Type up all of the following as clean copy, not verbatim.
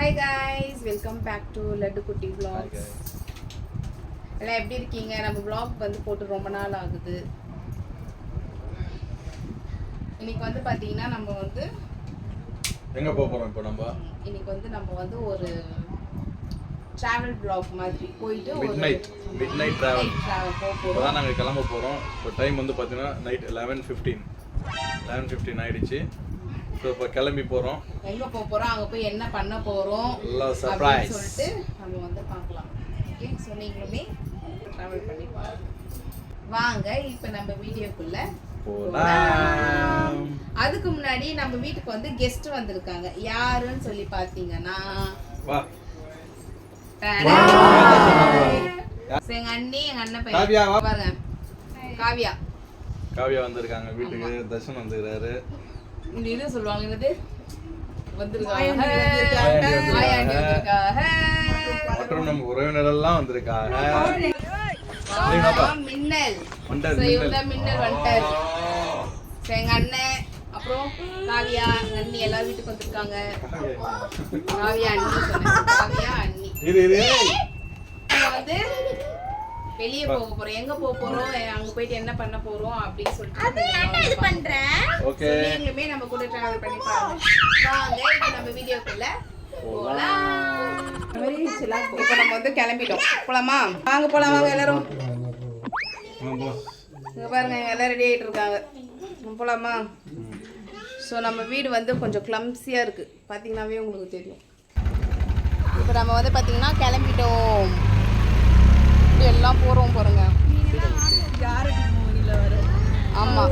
Hi guys, welcome back to Laddu Kutti Vlogs. எல்லாம் எப்படி இருக்கீங்க? நம்ம vlog வந்து போட்டு ரொம்ப நாள் ஆகுது. இன்னைக்கு வந்து பாத்தீங்கன்னா நம்ம வந்து எங்க போறோம் இப்போ இன்னைக்கு வந்து நம்ம வந்து ஒரு travel vlog மாதிரி போயிட்டு ஒரு midnight travel போறோம். நாங்க கிளம்ப போறோம். இப்போ டைம் வந்து பாத்தீங்கன்னா நைட் 11:15 ஆயிடுச்சு. சோ இப்போ கிளம்பி போறோம். எங்க போறோம், அங்க போய் என்ன பண்ண போறோம் எல்லாம் சர்ப்ரைஸ் சொல்லிட்டு நம்ம வந்து பார்க்கலாம். ஓகே, சோ நீங்களுமே டிராவல் பண்ணி பாருங்க. வாங்க இப்போ நம்ம வீடியோக்குள்ள போலாம். அதுக்கு முன்னாடி நம்ம வீட்டுக்கு வந்து கெஸ்ட் வந்திருக்காங்க. யாருன்னு சொல்லி பாத்தீங்கன்னா வா எங்க அண்ணி, எங்க அண்ணன் பையன் பாருங்க, காவியா வந்திருக்காங்க வீட்டுக்கு. தர்ஷன் வந்திருக்காரு. இந்த இது சொல்லுவாங்க, என்னது வந்திருக்காங்க, மற்றும் நம்ம உறவினர் எல்லாம் வந்திருக்காங்க. மின்னல் வந்துட்டாரு. எங்க அண்ணன், அப்புறம் காவியா, அண்ணி எல்லாரும் வீட்டுக்கு வந்திருக்காங்க. காவியா அண்ணி வந்து வெளியே போக போறோம். எங்க போக போறோம், அங்க போயிட்டு என்ன பண்ண போறோம் அப்படின்னு சொல்லிட்டு நீங்களுமே நம்ம கூட டிராவல் பண்ணி பாருங்க. வாங்க இப்போ நம்ம வீடியோக்குள்ள போலாம். இப்போ நம்ம வந்து கிளம்பிட்டோம். போலாமா? வாங்க போலாம், வாங்க எல்லாரும். இங்க பாருங்க, எல்லாம் ரெடி ஆயிட்டு இருக்காங்க. போலாமா? ஸோ நம்ம வீடு வந்து கொஞ்சம் கிளம்ஸியா இருக்கு, பாத்தீங்கன்னாவே உங்களுக்கு தெரியும். இப்போ நம்ம வந்து பாத்தீங்கன்னா கிளம்பிட்டோம், எல்லாம் போறோம் பாருங்க. ஆமா,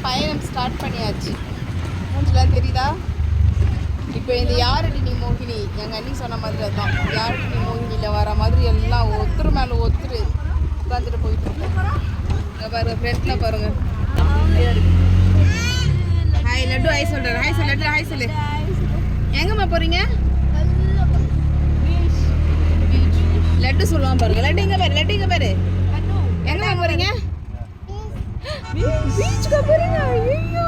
பயணம் ஸ்டார்ட் பண்ணியாச்சு. மூஞ்சிலாம் தெரியுதா? இப்போ இந்த யாரடி நீ மோகினி, எங்க அண்ணி சொன்ன மாதிரி அதுதான். யாரடி நீ மோகினியில வர மாதிரி எல்லாம் ஒருத்தர் மேல ஒருத்தர் உட்காந்துட்டு போயிட்டு இருக்கோம். பாருங்க, ஃப்ரெண்ட்ல பாருங்க. ஹாய் லட்டு, ஹாய் சொல்றாரு. ஹாய் சொல்லு லட்டு, ஹாய் சொல்லு. எங்கம்மா போறீங்க? லட்டு சொல்லுவான் பாருங்க. லட்டு இங்க பாரு, லட்டு இங்க பாரு. எங்க போறீங்க? பீச்சுக்கு போறீங்க? ஐயோ,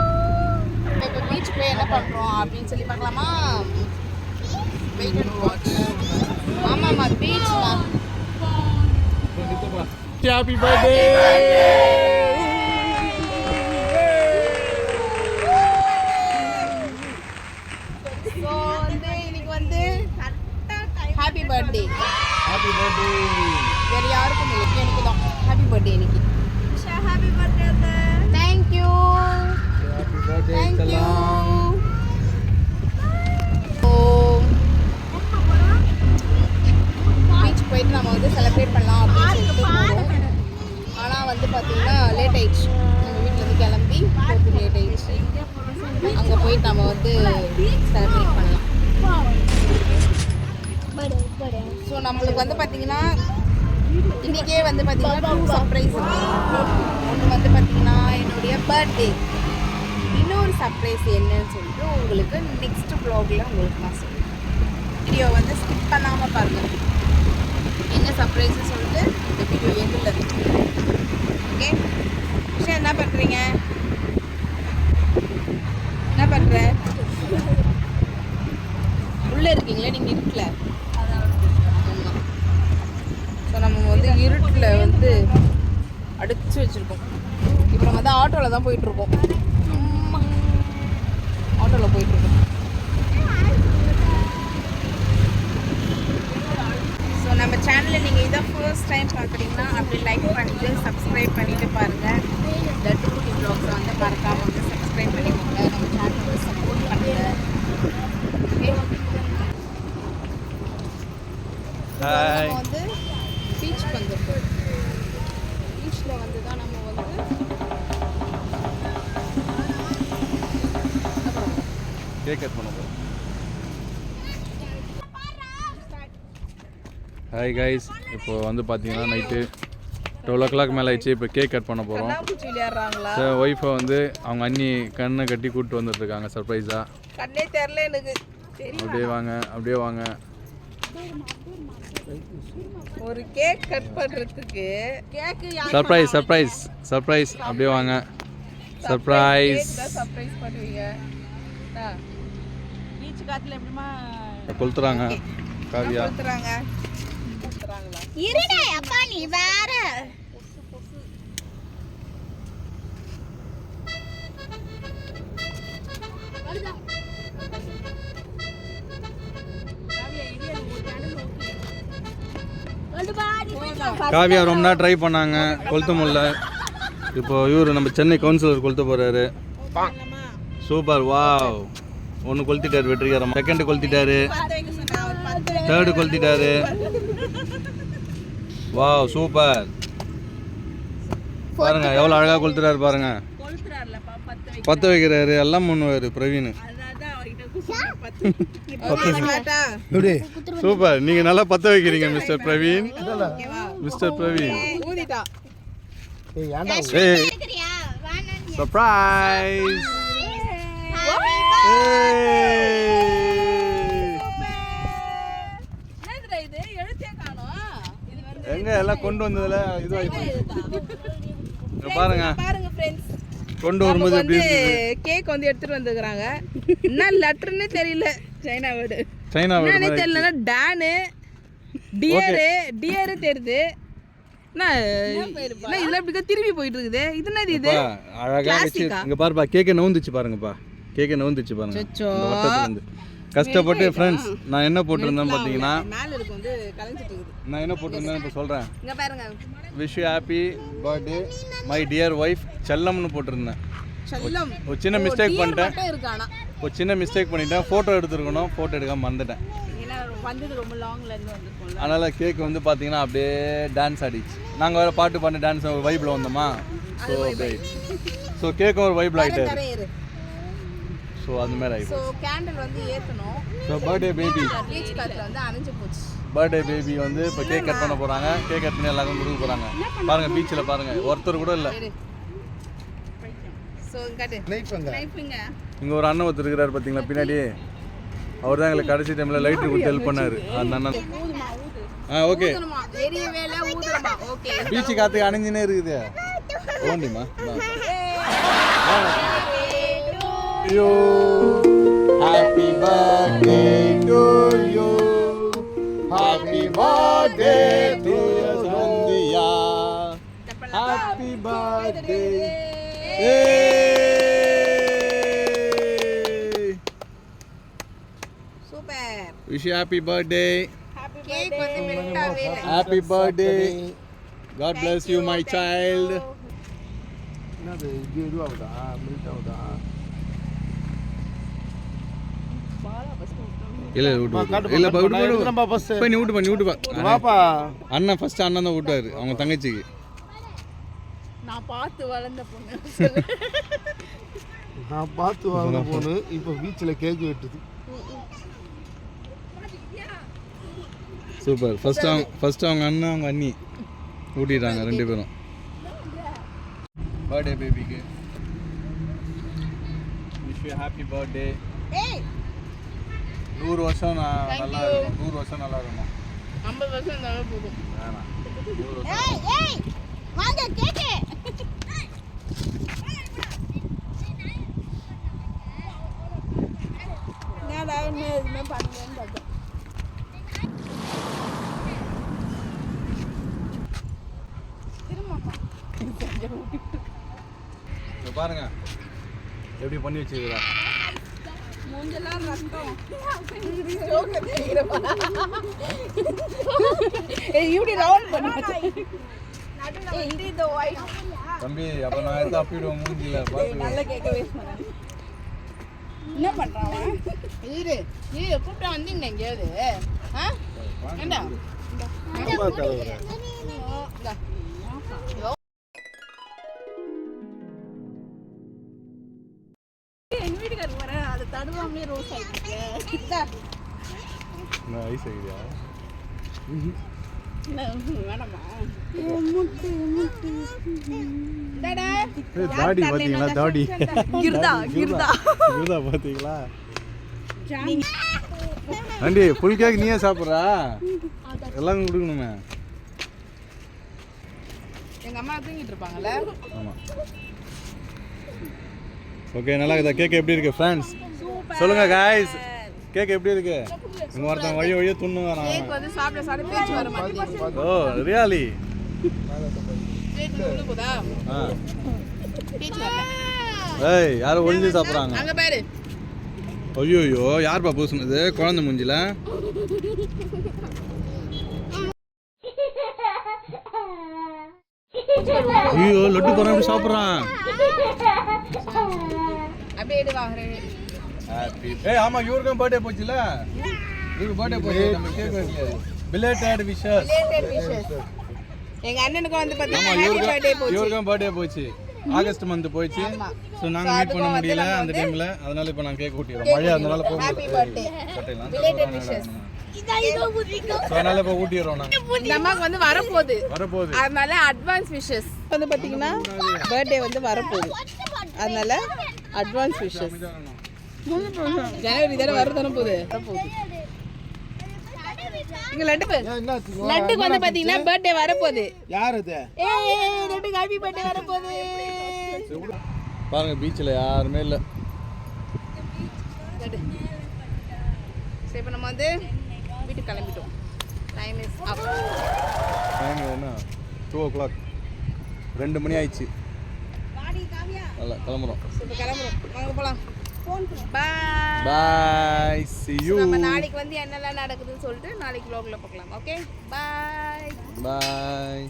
இப்போ பீச்சுக்கு போய் என்ன பண்றோம் அப்படின்னு சொல்லி பார்க்கலாமா? Wait and watch. ஆமாமா, பீச்மா. Happy birthday. ஸோ வந்து இன்னைக்கு வந்து ஹாப்பி பர்த்டே. Happy birthday. வேற யாருக்கும் இல்லை, எனக்கு தான் ஹாப்பி பர்த்டே இன்னைக்கு. Happy birthday. Thank you. Happy birthday. Thank you. Beach போயிட்டு நம்ம வந்து செலிப்ரேட் பண்ணலாம் அப்படின்னு சொல்லிட்டு போகிறோம். ஆனால் வந்து பார்த்தீங்கன்னா லேட் ஆயிடுச்சு. நம்ம வீட்டிலேருந்து கிளம்பி போகிறதுக்கு லேட் ஆயிடுச்சு. அங்கே போயிட்டு நம்ம வந்து செலிப்ரேட் பண்ணலாம். ஸோ நம்மளுக்கு வந்து பார்த்தீங்கன்னா இன்றைக்கே வந்து பார்த்தீங்கன்னா 2 சர்ப்ரைஸ் இருக்குது. ஒன்று வந்து பார்த்தீங்கன்னா என்னுடைய பர்த்டே, இன்னொரு சர்ப்ரைஸ் என்னன்னு சொல்லிட்டு உங்களுக்கு நெக்ஸ்ட் வ்ளாகில் உங்களுக்கு நான் சொல்லுவேன். வீடியோ வந்து ஸ்கிப் பண்ணாமல் பாருங்கள். என்ன சர்ப்ரைஸ்ன்னு சொல்லிட்டு இந்த வீடியோ எண்டில் இருக்கு. ஓகே, சரி, என்ன பண்ணுறீங்க? என்ன பண்ணுற? உள்ளே இருக்கீங்களே, நீங்கள் இருக்கல. ஸோ நம்ம வந்து இருட்டில் வந்து அடிச்சு வச்சுருக்கோம். இப்போ நம்ம வந்து ஆட்டோவில் தான் போயிட்டுருக்கோம். ஆட்டோவில் போயிட்டுருக்கோம். ஸோ நம்ம சேனலில் நீங்கள் இதை ஃபர்ஸ்ட் டைம் பார்க்குறீங்கன்னா அப்படி லைக் பண்ணிவிட்டு சப்ஸ்கிரைப் பண்ணிவிட்டு பாருங்கள். லட்டு குட்டி வ்ளாக்ஸை வந்து மறக்காமல் வந்து சப்ஸ்கிரைப் பண்ணிக்கோங்க. நம்ம சேனலை வந்து சப்போர்ட் பண்ணுங்கள். ஓகே, நம்ம வந்து பீச்சுக்கு வந்துருக்கோம். பீச்சில் வந்து தான் நம்ம வந்து கேக் கட் பண்ண போறோம். ஹாய் கைஸ், இப்போ வந்து பார்த்தீங்கன்னா நைட்டு 12 o'clock மேலே ஆயிடுச்சு. இப்போ கேக் கட் பண்ண போகிறோம். சார் ஒய்ஃபை வந்து அவங்க அண்ணி கண்ணை கட்டி கூப்பிட்டு வந்துட்டுருக்காங்க சர்ப்ரைஸாக. கண்ணே தெரில எனக்கு. அப்படியே வாங்க, அப்படியே வாங்க. ஒரு கேக் கட் பண்ணுறதுக்கு சர்ப்ரைஸ் சர்ப்ரைஸ் சர்ப்ரைஸ். அப்படியே வாங்க. சர்ப்ரைஸ் சர்ப்ரைஸ் பண்ணுவீங்க. பீச் காத்துல எப்படிமா கொளுத்துறாங்க காவியா. கொடுத்துறாங்க. இருடா அப்பா நீ வேற காவியா ரொம்ப நேரம் ட்ரை பண்ணாங்க, கொளுத்த முடியல. இப்போ இவர் நம்ம சென்னை கவுன்சிலர் கொளுத்த போறாரு. Super, wow. ஒன்று கொளுத்திட்டாரு வெற்றிகரமாக, செகண்ட் கொளுத்திட்டாரு, தேர்டு கொளுத்திட்டாரு. Wow super. பாருங்க எவ்வளோ அழகாக கொளுத்துறாரு பாருங்க. பற்ற வைக்கிறாரு, எல்லாம் பண்ணுவார் பிரவீன். சூப்பர், நீங்க நல்லா பற்ற வைக்கிறீங்க mister Praveen. Mister Praveen surprise. எங்க எல்லாம் கொண்டு வந்ததுல இதுவாயிடுச்சு பாருங்க. பாருங்க ஃப்ரெண்ட்ஸ், கொண்டு வரும்போது எப்படி கேக் வந்து எடுத்துட்டு வந்துக்கிறாங்க. என்ன லெட்டர்னே தெரியல, சைனா வேர்டு. சைனா என்னன்னே தெரியல. டானு டியர் தெரியுது. என்ன இதெல்லாம் இப்படி திரும்பி போயிட்டு இருக்குது. இது என்னது இது? அழகா வச்சு இங்க பாருப்பா, கேக்கை நவுந்துச்சு பாருங்கப்பா. கேக்கை நவுந்துச்சு பாருங்க. இந்த வட்டத்துல இருந்து கஷ்டப்பட்டு ஃப்ரெண்ட்ஸ் நான் என்ன போட்டிருந்தேன் பார்த்தீங்கன்னா, மேல இருக்கு வந்து கலஞ்சிட்டு இருக்குது. நான் என்ன போட்டிருந்தேன் இப்போ சொல்கிறேன். இங்க பாருங்க, wish you happy birthday my dear wife செல்லம்னு போட்டிருந்தேன். செல்லம் ஒரு சின்ன மிஸ்டேக் பண்ணிட்டேன். இருக்கு. ஆனா ஒரு சின்ன மிஸ்டேக் பண்ணிட்டேன், ஃபோட்டோ எடுத்துருக்கணும், ஃபோட்டோ எடுக்காம மறந்துட்டேன். ஏன்னா வந்தது ரொம்ப லாங்ல இருந்து வந்திருக்கோம்ல, அதனால் கேக் வந்து பார்த்தீங்கன்னா அப்படியே டான்ஸ் ஆடிச்சு. நாங்கள் வேறு பாட்டு பாட்டு டான்ஸ் ஒரு வைப்பில் வந்தோமா, ஸோ அப்படியே ஸோ கேக்கும் ஒரு வைப்பில் ஆகிட்டாரு. ஸோ அந்த மாதிரி ஆகிடுச்சு. ஸோ கேண்டில் வந்து ஏற்றணும். ஸோ பர்த்டே பேபி பீச் காத்துல வந்து அணைஞ்சு போச்சு. பர்த்டே பேபி வந்து இப்போ கேக் கட் பண்ண போகிறாங்க. கேக் கட் பண்ணி எல்லாருக்கும் கொடுக்க போகிறாங்க. பாருங்கள் பீச்சில் பாருங்கள், ஒருத்தர் கூட இல்லை. ஸோ கட்டு நைஃபுங்க. இங்கே ஒரு அண்ணன் ஒருத்தர் இருக்கிறார் பார்த்தீங்களா பின்னாடி, அவர் தான் எங்களுக்கு கடைசி டைமில் லைட்டு கொடுத்து ஹெல்ப் பண்ணார். அந்த அண்ணன் ஓகே. எரியவேல ஊதுறமா. ஓகே, பீச்சு காற்று அணைஞ்சினே இருக்குது. ஓண்டிமா you happy birthday to you, happy birthday to Sandhya, happy birthday. Super. Wish you happy birthday. Cake வந்து மெல்ட்டாவே இல்ல. Happy birthday. God bless you my child. என்னது இது இதுவாகுதா மெல்ட் ஆகுதா? இல்ல நீ விட்டுப்பா. அண்ணன் ஃபர்ஸ்ட் அண்ணன் தான் விட்டாரு அவங்க தங்கச்சிக்கு. நான் பார்த்து வளர்ந்த பொண்ணு. நான் பார்த்து வாங்க போனு இப்போ பீச்சில் கேக் வெட்டுது. சூப்பர். ஃபர்ஸ்ட் அவங்க அண்ணன் அவங்க அண்ணி ஊட்டிட்டாங்க ரெண்டு பேரும். பர்த்டே பேபிக்கு விஷ் யூ ஹாப்பி பர்த்டே. 100 வருஷம் நல்லா இருக்கணும். 100 வருஷம் நல்லா இருக்கணும். 50 வருஷம் இருந்தாலும் போதும். வேணாம், 100 வருஷம். ஏய் வாங்க கேக்கு. என்னடா என்ன எதுவுமே பண்ணலன்னு பார்த்தேன். இங்க பாருங்க எப்படி பண்ணி வச்சிருக்கா. மூஞ்செல்லாம் ரத்தம். இப்படி ரவுண்ட் பண்ணி இந்த ஒயிட் தம்பி அப்ப நான் எடுத்து அப்பிடுவேன் மூஞ்சில பார்த்து. நல்ல கேக்க வேஸ்ட் பண்ண. என்ன பண்றான் இரு கூப்பிட்டா வந்தீங்க எங்கேயாவது? ஏண்டா எங்க வீட்டுக்காரருக்கு வர அதை தடுவாமலே ரோஸ் ஆயிடுச்சு. நான் ஐஸ் ஆகிறியா? வேணாமா? தாடி பாத்தீங்களா? தாடி கிர்தா பாத்தீங்களா? ஆண்டி ஃபுல் கேக் நீயே சாப்பிட்றா? எல்லாம் கொடுக்கணுமே. எங்க அம்மா தூங்கிட்டு இருப்பாங்கல்ல. ஆமாம். ஓகே, நல்லா இருக்குதா? கேக் எப்படி இருக்கு ஃப்ரெண்ட்ஸ்? சொல்லுங்க காய்ஸ், கேக் எப்படி இருக்கு? இங்க ஒருத்தன் வழி வழியே துண்ணு கேக் வரான். வந்து சாப்பிட சாப்பிட பேச்சு வர மாட்டேங்குது. ஓ ரியாலி. கேக் உள்ள போதா? ஆ. பேச்சு வரல. ஏய் யாரும் ஒளிஞ்சு சாப்பிட்றாங்க. அங்க பாரு. ஐயோ யார்ப்பா பூசுனது குழந்தை மூஞ்சில? ஐயோ லட்டு போறான் எப்படி சாப்பிட்றான்? அப்படியே எடு வாங்குறேன். ஏய் ஆமா இவருக்கும் பர்த்டே போச்சுல. இவருக்கு பர்த்டே போச்சு நம்ம கேக் வைக்கல. Belated wishes. Related wishes. எங்க அண்ணனுக்கு வந்து ஆமா பாத்தீங்கன்னா ஹாப்பி பர்த்டே போச்சு. இவருக்கும் பர்த்டே போச்சு. ஆகஸ்ட் மந்த் போயிடுச்சு. சோ நாங்க மீட் பண்ண முடியல அந்த டைம்ல. அதனால இப்ப நான் கேக் ஊட்டிறோம். மழை அதனால போக ஹாப்பி முடியல. பர்த்டே. Related wishes. சோ அதனால இப்ப ஊட்டிறோம் நாங்க. இந்த அம்மாக்கு வந்து வரப்போகுது. அதனால அட்வான்ஸ் விஷஸ். வந்து பாத்தீங்கன்னா பர்த்டே வந்து வரப்போகுது. அதனால அட்வான்ஸ் விஷஸ். ஜனவரி தானே வரதானே போகுது. இங்க லட்டு பாரு. லட்டுக்கு வந்து பாத்தீங்கன்னா பர்த்டே வரப்போகுது. யார் அது? ஏய் லட்டுக்கு ஹாப்பி பர்த்டே வரப்போகுது. பாருங்க பீச்ல யாருமே இல்ல. லட்டு. சரி இப்போ நம்ம வந்து வீட்டுக்கு கிளம்பிட்டோம். Time is up. டைம் என்ன 2 o'clock 2 மணி ஆயிடுச்சு. நல்ல கிளம்புறோம். இப்போ கிளம்புறோம். வாங்க போலாம். பாய். பாய் see you. நம்ம நாளைக்கு வந்து என்னெல்லாம் நடக்குதுன்னு சொல்லிட்டு நாளைக்கு vlogல பார்க்கலாம். Okay bye. பாய்.